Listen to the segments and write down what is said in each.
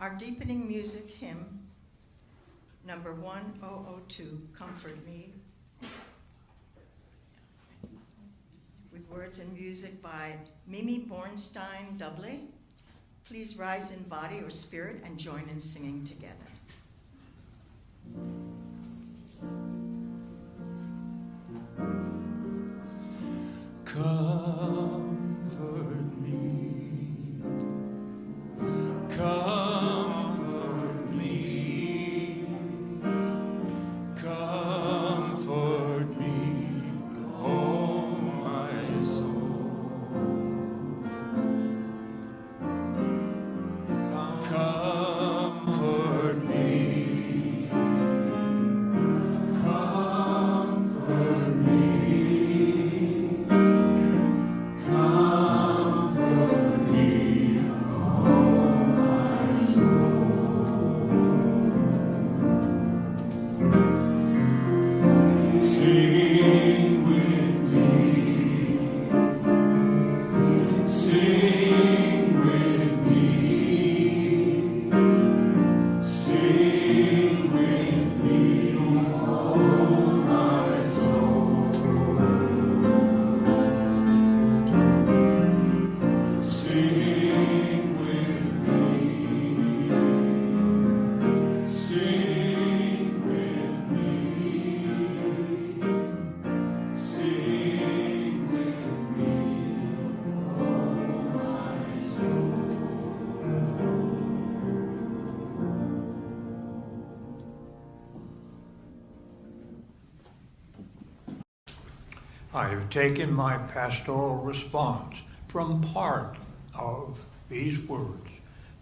Our deepening music hymn, number 1002, Comfort Me, with words and music by Mimi Bornstein Dubley. Please rise in body or spirit and join in singing together. Comfort me, comfort me, comfort me, oh my soul. Comfort me, comfort me. I have taken my pastoral response from part of these words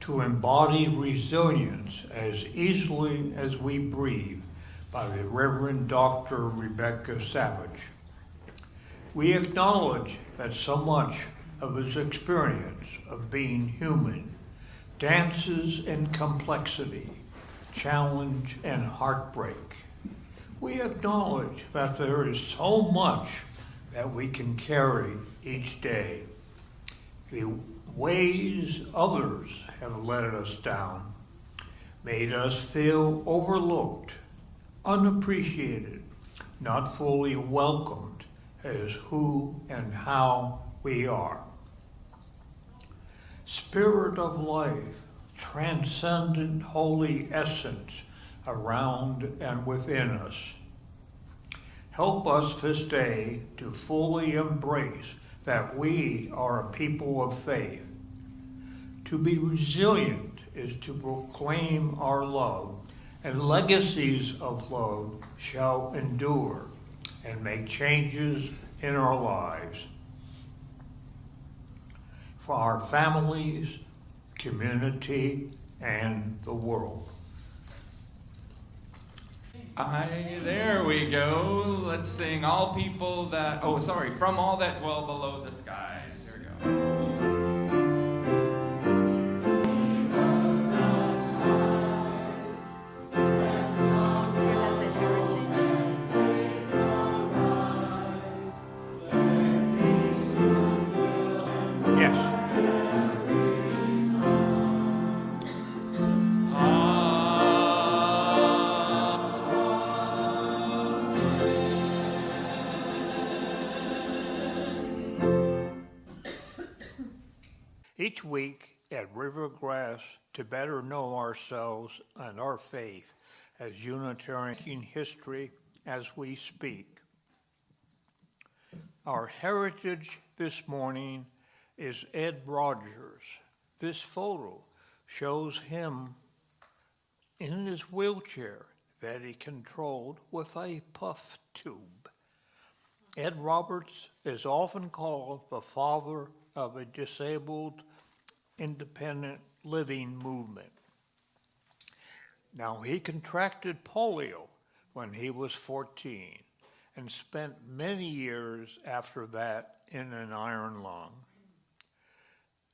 to embody resilience as easily as we breathe by the Reverend Dr. Rebecca Savage. We acknowledge that so much of his experience of being human dances in complexity, challenge, and heartbreak. We acknowledge that there is so much that we can carry each day. The ways others have let us down, made us feel overlooked, unappreciated, not fully welcomed as who and how we are. Spirit of life, transcendent holy essence around and within us. Help us this day to fully embrace that we are a people of faith. To be resilient is to proclaim our love, and legacies of love shall endure and make changes in our lives. For our families, community, and the world. There we go. Let's sing all people that, from all that dwell below the skies. Here we go. Each week at Rivergrass, to better know ourselves and our faith as Unitarian history as we speak. Our heritage this morning is Ed Rogers. This photo shows him in his wheelchair that he controlled with a puff tube. Ed Roberts is often called the father of a disabled independent living movement. Now, he contracted polio when he was 14 and spent many years after that in an iron lung.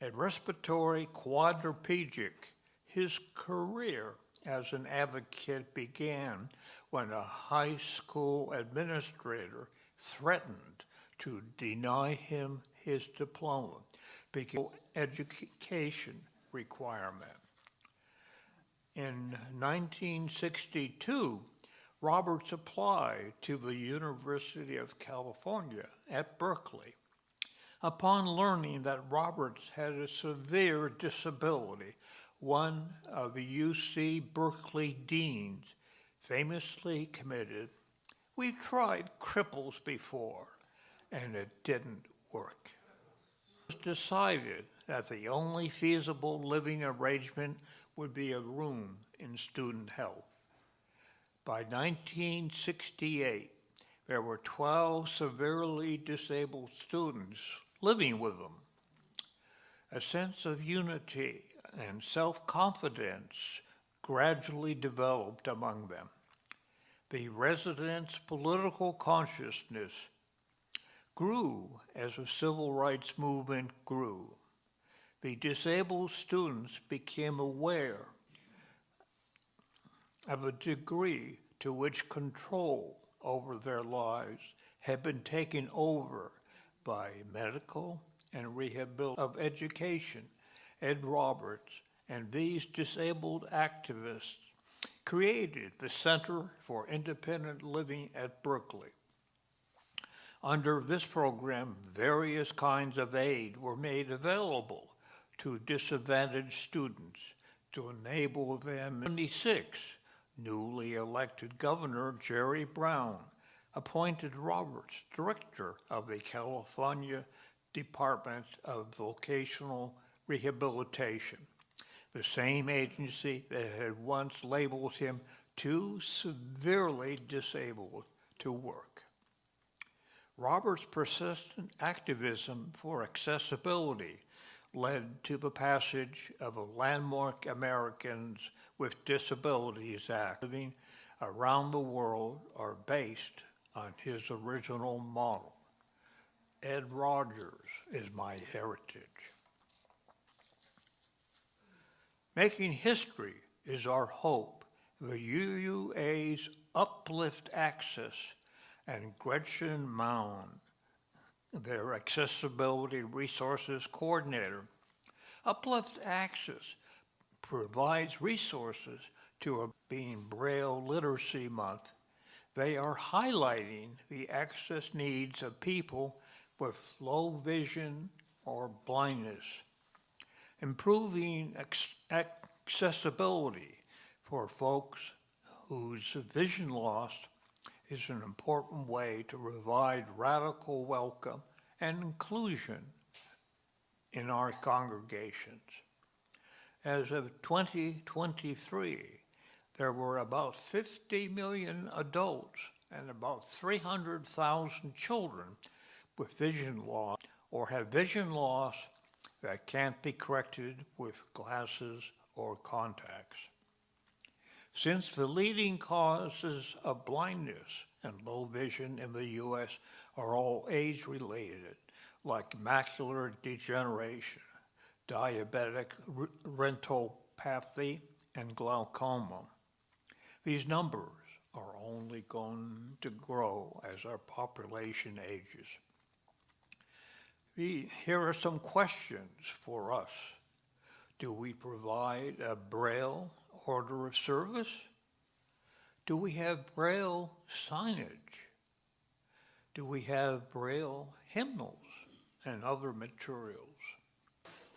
A respiratory quadriplegic, his career as an advocate began when a high school administrator threatened to deny him his diploma because of education requirement. In 1962, Roberts applied to the University of California at Berkeley. Upon learning that Roberts had a severe disability, one of the UC Berkeley deans famously commented, "We've tried cripples before, and it didn't work." It was decided that the only feasible living arrangement would be a room in student health. By 1968, there were 12 severely disabled students living with them. A sense of unity and self-confidence gradually developed among them. The residents' political consciousness grew as the civil rights movement grew. The disabled students became aware of a degree to which control over their lives had been taken over by medical and rehabilitation of education. Ed Roberts and these disabled activists created the Center for Independent Living at Berkeley. Under this program, various kinds of aid were made available to disadvantaged students to enable them. In 1976, newly elected Governor Jerry Brown appointed Roberts director of the California Department of Vocational Rehabilitation, the same agency that had once labeled him too severely disabled to work. Roberts' persistent activism for accessibility led to the passage of a landmark Americans with Disabilities Act. Living around the world are based on his original model. Ed Rogers is my heritage. Making history is our hope. The UUA's Uplift Access and Gretchen Mound, their accessibility resources coordinator. Uplift Access provides resources to being Braille Literacy Month. They are highlighting the access needs of people with low vision or blindness, improving accessibility for folks whose vision loss is an important way to provide radical welcome and inclusion in our congregations. As of 2023, there were about 50 million adults and about 300,000 children with vision loss or have vision loss that can't be corrected with glasses or contacts. Since the leading causes of blindness and low vision in the U.S. are all age-related, like macular degeneration, diabetic retinopathy, and glaucoma, these numbers are only going to grow as our population ages. Here are some questions for us. Do we provide a Braille order of service? Do we have Braille signage? Do we have Braille hymnals and other materials?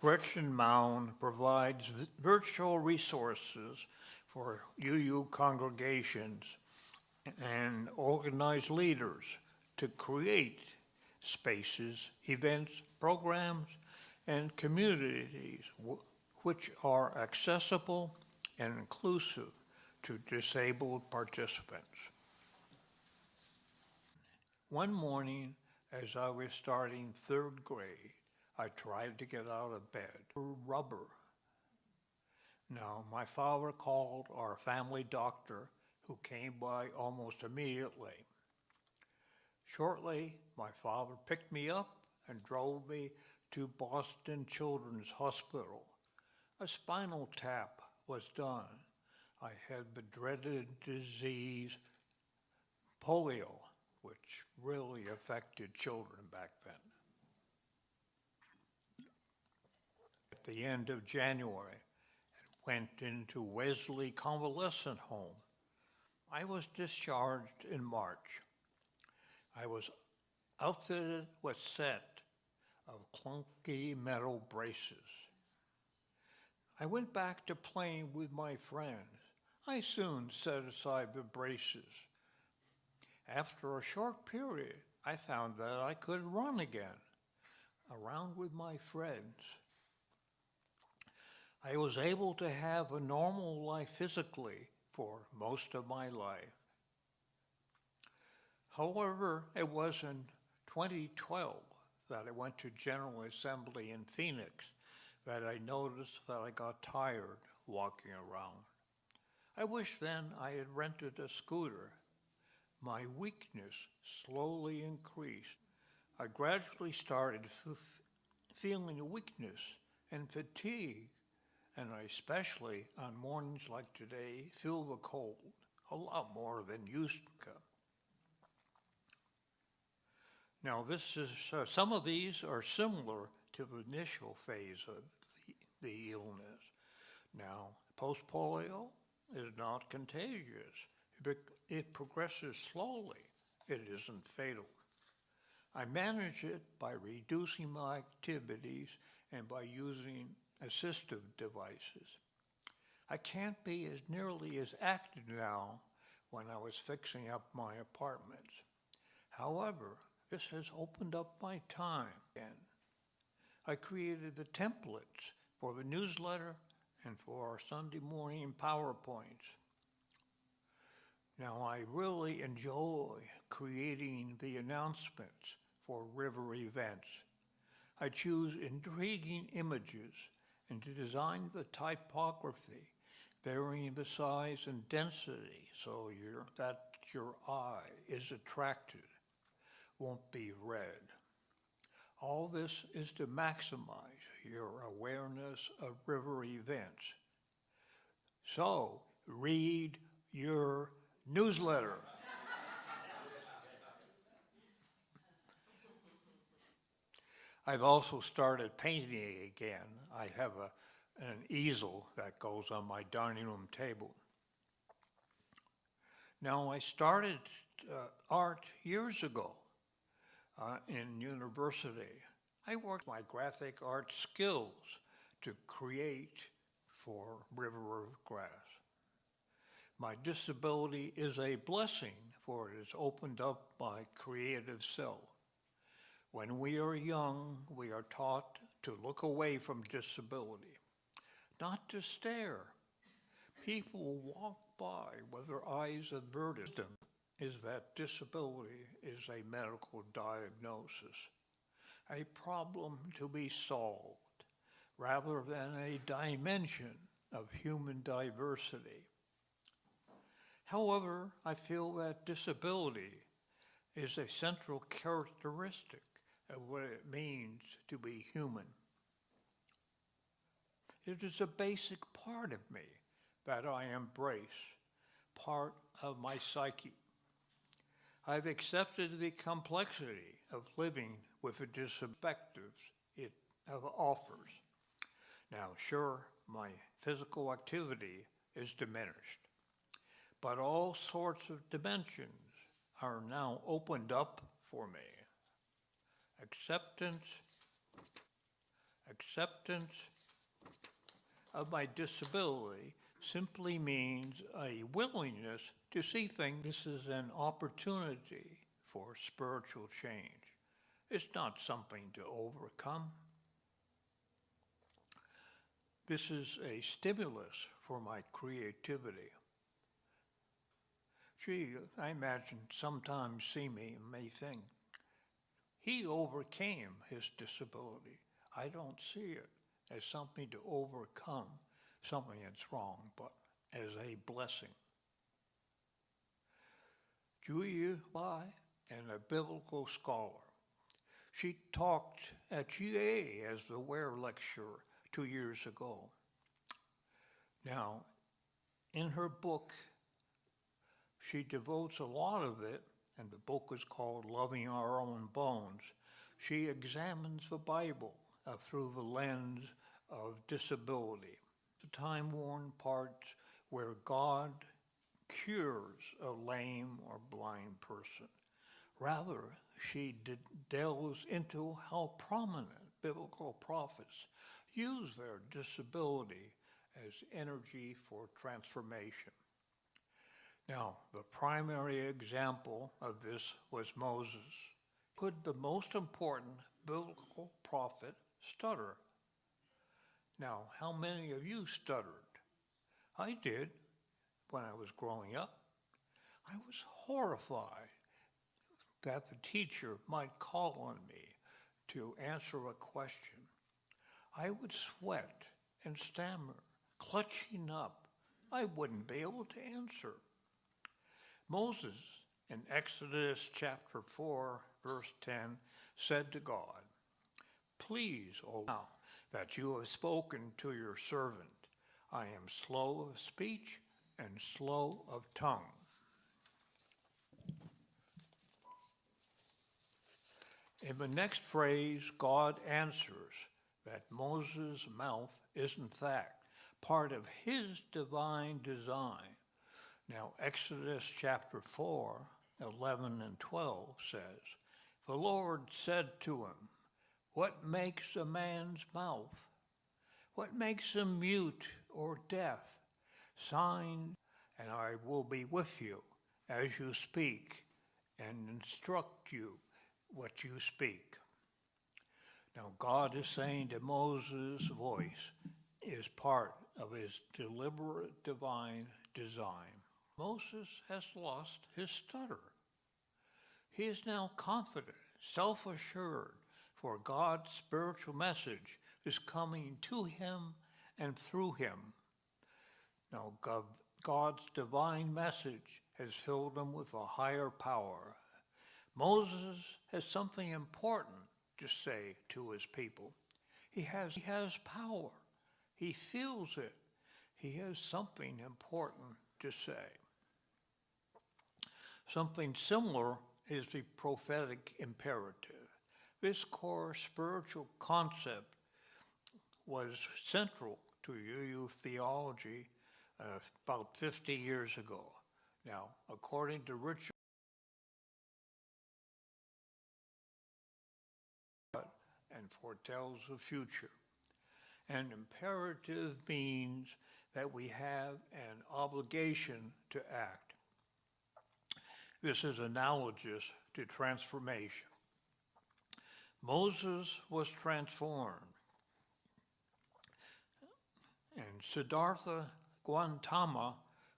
Gretchen Mound provides virtual resources for UU congregations and organized leaders to create spaces, events, programs, and communities which are accessible and inclusive to disabled participants. One morning, as I was starting third grade, I tried to get out of bed. Rubber. Now, my father called our family doctor, who came by almost immediately. Shortly, my father picked me up and drove me to Boston Children's Hospital. A spinal tap was done. I had the dreaded disease polio, which really affected children back then. At the end of January, went into Wesley Convalescent Home. I was discharged in March. I was outfitted with a set of clunky metal braces. I went back to playing with my friends. I soon set aside the braces. After a short period, I found that I could run again, around with my friends. I was able to have a normal life physically for most of my life. However, it was in 2012 that I went to General Assembly in Phoenix that I noticed that I got tired walking around. I wish then I had rented a scooter. My weakness slowly increased. I gradually started feeling weakness and fatigue, and I especially on mornings like today feel the cold a lot more than used to. Now, some of these are similar to the initial phase of the illness. Now, post-polio is not contagious. It progresses slowly. It isn't fatal. I manage it by reducing my activities and by using assistive devices. I can't be as nearly as active now when I was fixing up my apartments. However, this has opened up my time again. I created the templates for the newsletter and for our Sunday morning PowerPoints. Now, I really enjoy creating the announcements for river events. I choose intriguing images and to design the typography, varying the size and density so that your eye is attracted, won't be read. All this is to maximize your awareness of river events. So, read your newsletter. I've also started painting again. I have an easel that goes on my dining room table. Now, I started art years ago in university. I worked my graphic art skills to create for River of Grass. My disability is a blessing, for it has opened up my creative self. When we are young, we are taught to look away from disability, not to stare. People walk by with their eyes averted. Is that disability is a medical diagnosis, a problem to be solved, rather than a dimension of human diversity. However, I feel that disability is a central characteristic of what it means to be human. It is a basic part of me that I embrace, part of my psyche. I've accepted the complexity of living with the perspectives it offers. Now, sure, my physical activity is diminished, but all sorts of dimensions are now opened up for me. Acceptance of my disability simply means a willingness to see things. This is an opportunity for spiritual change. It's not something to overcome. This is a stimulus for my creativity. Gee, I imagine sometimes see me and may think, he overcame his disability. I don't see it as something to overcome, something that's wrong, but as a blessing. Julia Bai, and a biblical scholar. She talked at GA as the Ware lecturer 2 years ago. Now, in her book, she devotes a lot of it, and the book is called Loving Our Own Bones. She examines the Bible through the lens of disability. The time-worn parts where God cures a lame or blind person. Rather, she delves into how prominent biblical prophets use their disability as energy for transformation. Now, the primary example of this was Moses. Could the most important biblical prophet stutter? Now, how many of you stuttered? I did when I was growing up. I was horrified that the teacher might call on me to answer a question. I would sweat and stammer, clutching up. I wouldn't be able to answer. Moses, in Exodus chapter 4, verse 10, said to God, "Please, O now that you have spoken to your servant, I am slow of speech and slow of tongue." In the next phrase, God answers that Moses' mouth is in fact part of his divine design. Now, Exodus chapter 4, 11 and 12 says, "The Lord said to him, 'What makes a man's mouth? What makes him mute or deaf? Sign, and I will be with you as you speak and instruct you what you speak.'" Now, God is saying that Moses' voice is part of his deliberate divine design. Moses has lost his stutter. He is now confident, self-assured, for God's spiritual message is coming to him and through him. Now, God's divine message has filled him with a higher power. Moses has something important to say to his people. He has power. He feels it. He has something important to say. Something similar is the prophetic imperative. This core spiritual concept was central to UU theology about 50 years ago. Now, according to Richard and foretells the future. An imperative means that we have an obligation to act. This is analogous to transformation. Moses was transformed, and Siddhartha Gautama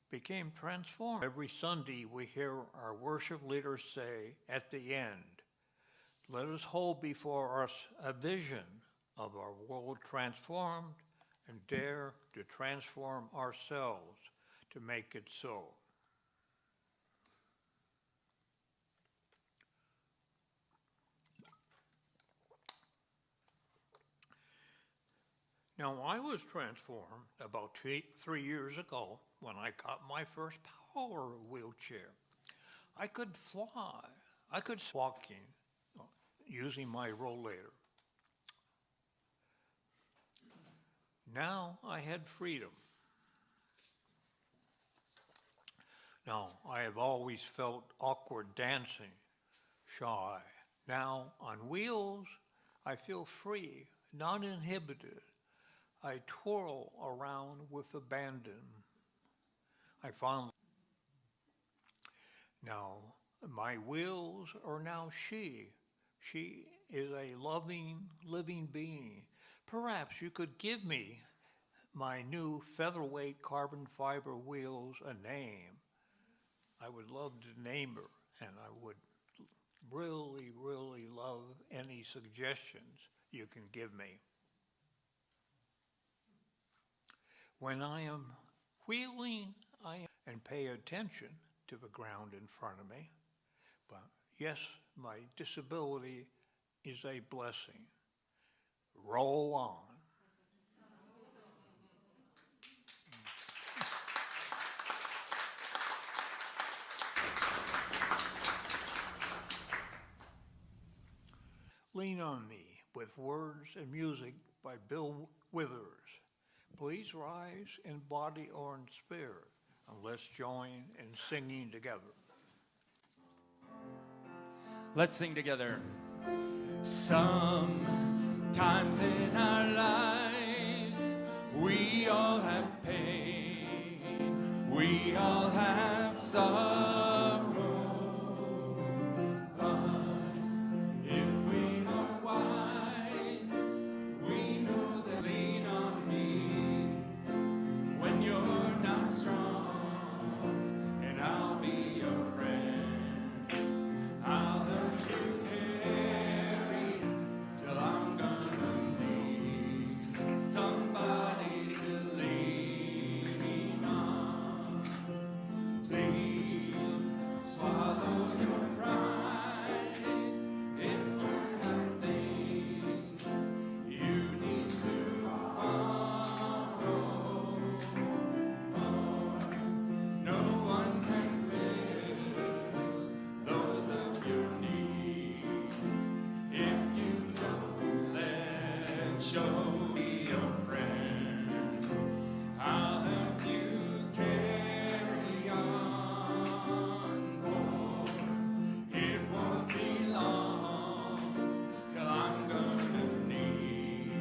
became transformed. Every Sunday we hear our worship leaders say at the end, "Let us hold before us a vision of our world transformed and dare to transform ourselves to make it so." Now, I was transformed about 3 years ago when I got my first power wheelchair. I could fly. I could walking using my rollator. Now I had freedom. Now, I have always felt awkward dancing, shy. Now, on wheels, I feel free, not inhibited. I twirl around with abandon. I finally. Now, my wheels are now she. She is a loving, living being. Perhaps you could give me my new featherweight carbon fiber wheels a name. I would love to name her, and I would really, really love any suggestions you can give me. When I am wheeling, and pay attention to the ground in front of me. But yes, my disability is a blessing. Roll on. Lean on Me with words and music by Bill Withers. Please rise in body or in spirit, and let's join in singing together. Let's sing together. Sometimes in our lives, we all have pain, we all have sorrow. But if we are wise, we know that lean on me when you're not strong, and I'll be your friend. I'll help you carry till I'm gonna need somebody to lean on. Please swallow your pride if you have things you need to borrow. For no one can fill those of your needs if you don't let show me your friend. I'll help you carry on, for it won't be long till I'm gonna need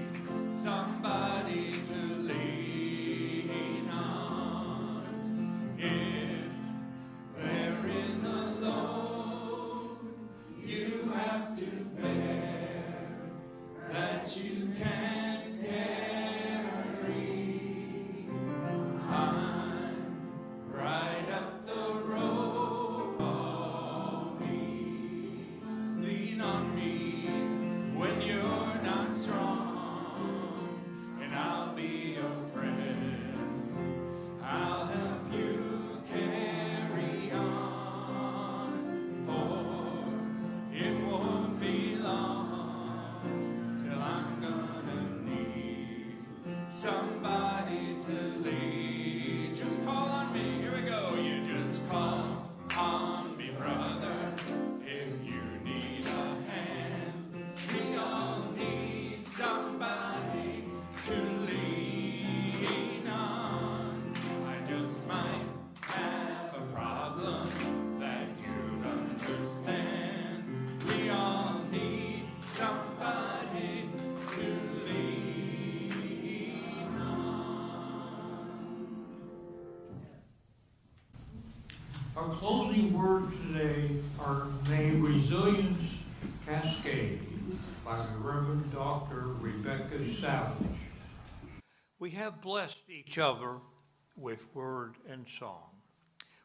somebody to lean on. If there is a load you have to bear that you can't carry, I'm right up the road. Call me, lean on me when you're not strong, and I'll be your friend. I'll help you carry on, for it won't be long till I'm gonna need somebody to lead. Just call on me. Here we go. You just call on me, brother, if you need a hand. We all need somebody to lean on. I just might have a problem that you'd understand. We all need somebody to lean on. Our closing words today are May Resilience Cascade by the Reverend Dr. Rebecca Savage. We have blessed each other with word and song.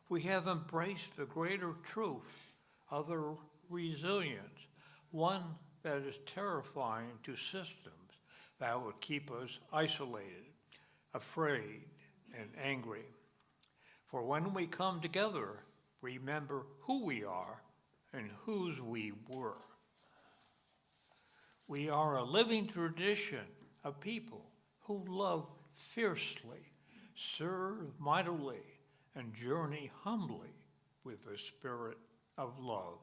We have embraced the greater truth of the resilience, one that is terrifying to systems that would keep us isolated, afraid, and angry. For when we come together, remember who we are and whose we were. We are a living tradition of people who love fiercely, serve mightily, and journey humbly with the spirit of love.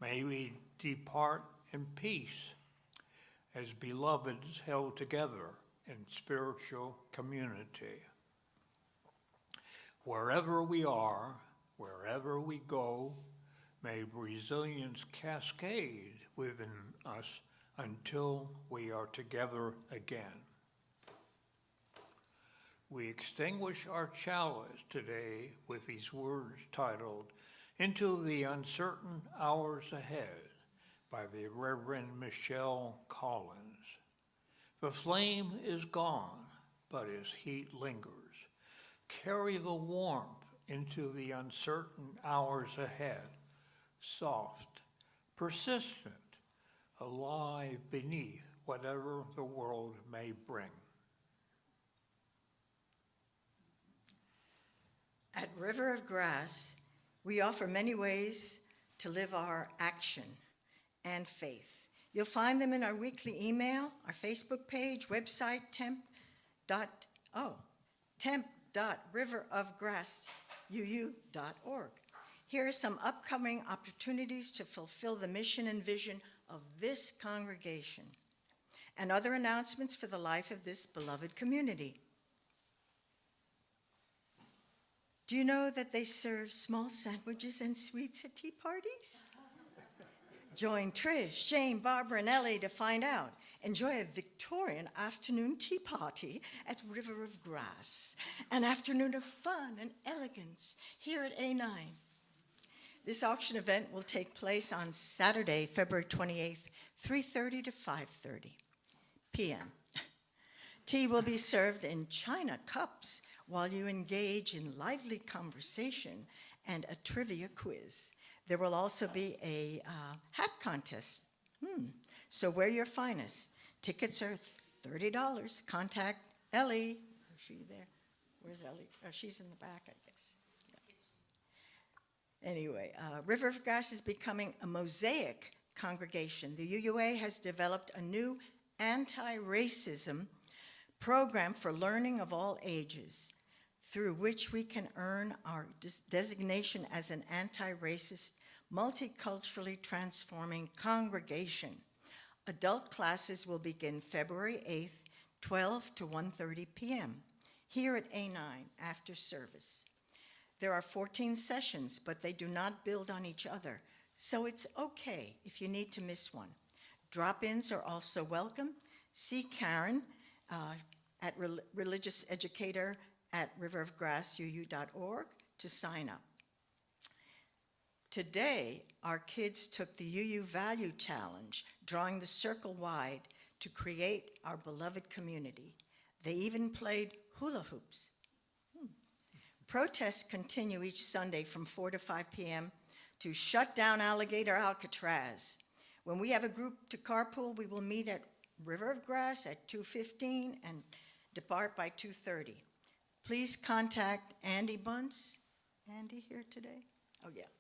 May we depart in peace as beloveds held together in spiritual community. Wherever we are, wherever we go, may resilience cascade within us until we are together again. We extinguish our chalice today with these words titled, Into the Uncertain Hours Ahead, by the Reverend Michelle Collins. The flame is gone, but its heat lingers. Carry the warmth into the uncertain hours ahead, soft, persistent, alive beneath whatever the world may bring. At River of Grass, we offer many ways to live our action and faith. You'll find them in our weekly email, our Facebook page, website, temp.riverofgrassuu.org. Here are some upcoming opportunities to fulfill the mission and vision of this congregation. and other announcements for the life of this beloved community. Do you know that they serve small sandwiches and sweets at tea parties? Join Trish, Jane, Barbara, and Ellie to find out. Enjoy a Victorian afternoon tea party at River of Grass, an afternoon of fun and elegance here at A9. This auction event will take place on Saturday, February 28th, 3:30 to 5:30 p.m. Tea will be served in china cups while you engage in lively conversation and a trivia quiz. There will also be a hat contest. So wear your finest. Tickets are $30. Contact Ellie. Is she there? Where's Ellie? Oh, she's in the back, I guess. Yeah. Anyway, River of Grass is becoming a mosaic congregation. The UUA has developed a new anti-racism program for learning of all ages, through which we can earn our designation as an anti-racist, multiculturally transforming congregation. Adult classes will begin February 8th, 12 to 1:30 p.m. here at A9 after service. There are 14 sessions, but they do not build on each other, so it's okay if you need to miss one. Drop-ins are also welcome. See Karen at Religious Educator at riverofgrassuu.org to sign up. Today, our kids took the UU Value Challenge, drawing the circle wide to create our beloved community. They even played hula hoops. Protests continue each Sunday from 4 to 5 p.m. to shut down Alligator Alcatraz. When we have a group to carpool, we will meet at River of Grass at 2:15 and depart by 2:30. Please contact Andy Bunce. Andy here today? Oh, yeah.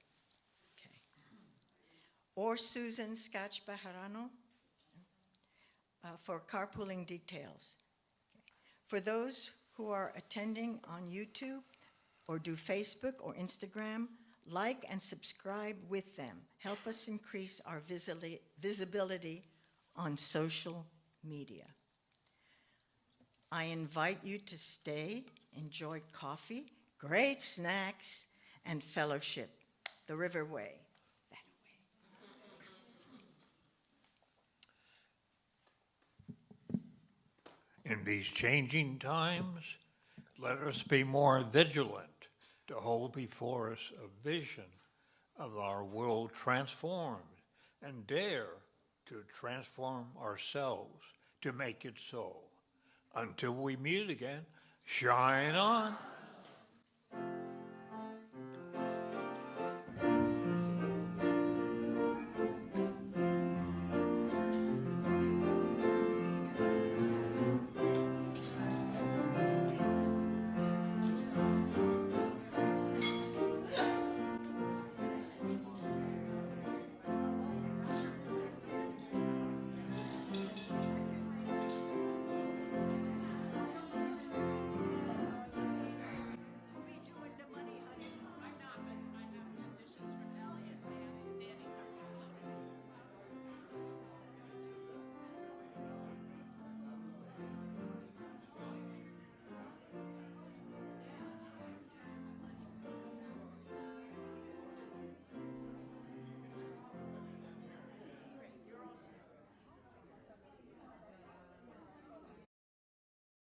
Okay. Or Susan Scotch Bajarano for carpooling details. Okay. For those who are attending on YouTube or do Facebook or Instagram, like and subscribe with them. Help us increase our visibility on social media. I invite you to stay, enjoy coffee, great snacks, and fellowship. The River Way. That way. In these changing times, let us be more vigilant to hold before us a vision of our world transformed and dare to transform ourselves to make it so. Until we meet again, shine on.